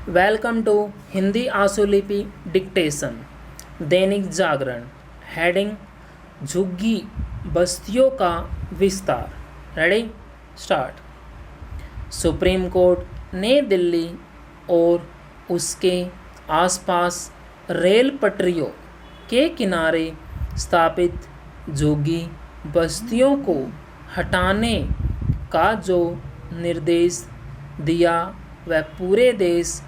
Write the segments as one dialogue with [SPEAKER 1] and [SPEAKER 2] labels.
[SPEAKER 1] Welcome to Hindi आशुलिपि dictation. Dainik Jagran. Heading झुग्गी बस्तियों का विस्तार। Ready start. सुप्रीम कोर्ट ने दिल्ली और उसके आसपास रेल पटरियों के किनारे स्थापित झुग्गी बस्तियों को हटाने का जो निर्देश दिया वह पूरे देश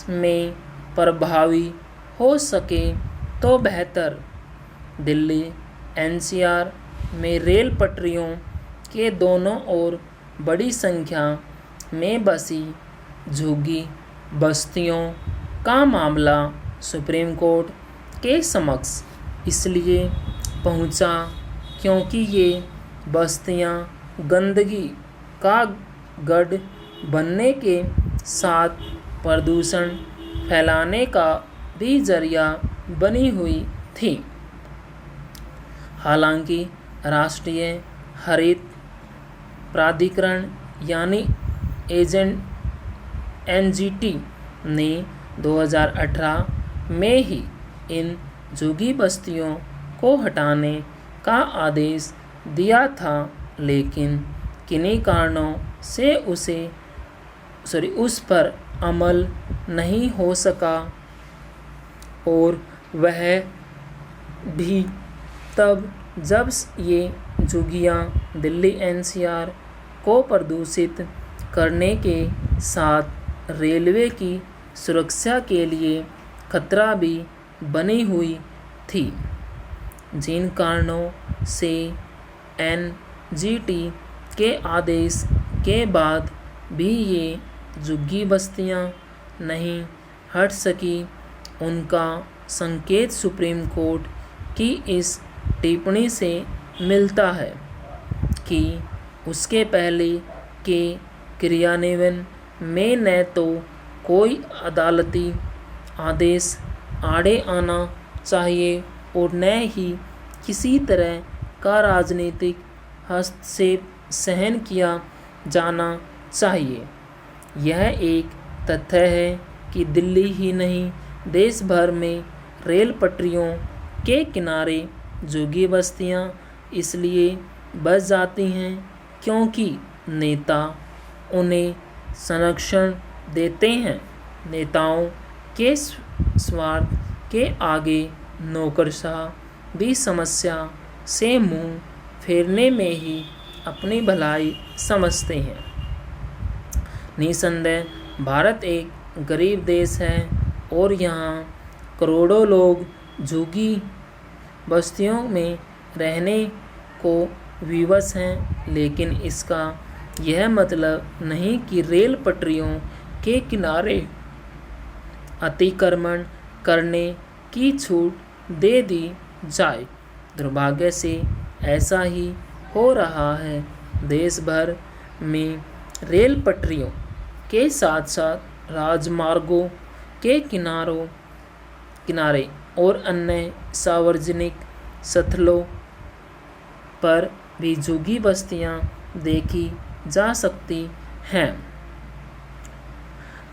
[SPEAKER 1] में प्रभावी हो सके तो बेहतर। दिल्ली एनसीआर में रेल पटरियों के दोनों ओर बड़ी संख्या में बसी झुग्गी बस्तियों का मामला सुप्रीम कोर्ट के समक्ष इसलिए पहुंचा क्योंकि ये बस्तियां गंदगी का गढ़ बनने के साथ प्रदूषण फैलाने का भी जरिया बनी हुई थी। हालांकि राष्ट्रीय हरित प्राधिकरण यानी एनजीटी ने 2018 में ही इन झुग्गी बस्तियों को हटाने का आदेश दिया था, लेकिन किन्हीं कारणों से उस पर अमल नहीं हो सका और वह भी तब जब ये झुग्गियाँ दिल्ली एनसीआर को प्रदूषित करने के साथ रेलवे की सुरक्षा के लिए खतरा भी बनी हुई थी। जिन कारणों से एनजीटी के आदेश के बाद भी ये झुग्गी बस्तियां नहीं हट सकी, उनका संकेत सुप्रीम कोर्ट की इस टिप्पणी से मिलता है कि उसके पहले के क्रियान्वयन में न तो कोई अदालती आदेश आड़े आना चाहिए और न ही किसी तरह का राजनीतिक हस्तक्षेप सहन किया जाना चाहिए। यह एक तथ्य है कि दिल्ली ही नहीं देश भर में रेल पटरियों के किनारे झुग्गी बस्तियां इसलिए बस जाती हैं क्योंकि नेता उन्हें संरक्षण देते हैं। नेताओं के स्वार्थ के आगे नौकरशाह भी समस्या से मुंह फेरने में ही अपनी भलाई समझते हैं। निसंदेह भारत एक गरीब देश है और यहाँ करोड़ों लोग झुग्गी बस्तियों में रहने को विवश हैं, लेकिन इसका यह मतलब नहीं कि रेल पटरियों के किनारे अतिक्रमण करने की छूट दे दी जाए। दुर्भाग्य से ऐसा ही हो रहा है। देश भर में रेल पटरियों के साथ साथ राजमार्गों के किनारे और अन्य सार्वजनिक स्थलों पर भी झुग्गी बस्तियां देखी जा सकती हैं।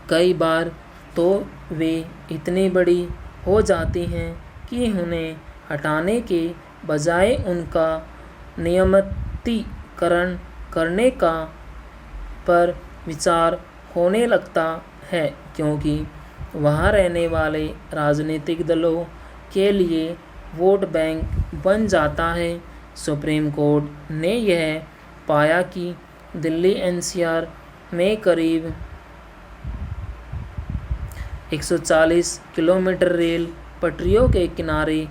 [SPEAKER 1] कई बार तो वे इतनी बड़ी हो जाती हैं कि उन्हें हटाने के बजाय उनका नियमितीकरण करने का पर विचार होने लगता है, क्योंकि वहाँ रहने वाले राजनीतिक दलों के लिए वोट बैंक बन जाता है। सुप्रीम कोर्ट ने यह पाया कि दिल्ली एनसीआर में करीब 140 किलोमीटर रेल पटरियों के किनारे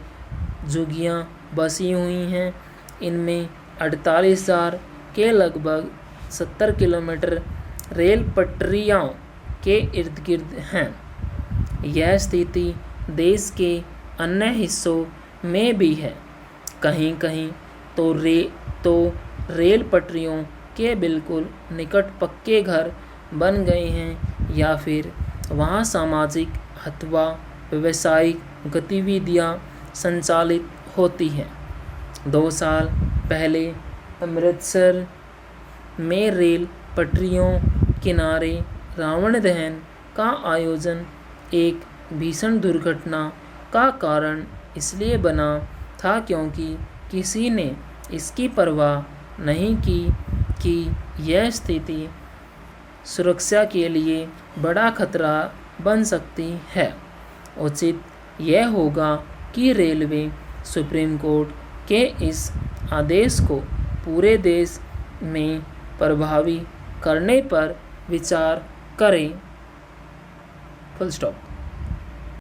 [SPEAKER 1] झुग्गियाँ बसी हुई हैं। इनमें 48,000 के लगभग 70 किलोमीटर रेल पटरियों के इर्द गिर्द हैं। यह स्थिति देश के अन्य हिस्सों में भी है। कहीं कहीं तो रेल पटरियों के बिल्कुल निकट पक्के घर बन गए हैं या फिर वहाँ सामाजिक अथवा व्यावसायिक गतिविधियाँ संचालित होती हैं। 2 साल पहले अमृतसर में रेल पटरियों किनारे रावण दहन का आयोजन एक भीषण दुर्घटना का कारण इसलिए बना था क्योंकि किसी ने इसकी परवाह नहीं की कि यह स्थिति सुरक्षा के लिए बड़ा खतरा बन सकती है। उचित यह होगा कि रेलवे सुप्रीम कोर्ट के इस आदेश को पूरे देश में प्रभावी करने पर विचार करें। Full stop.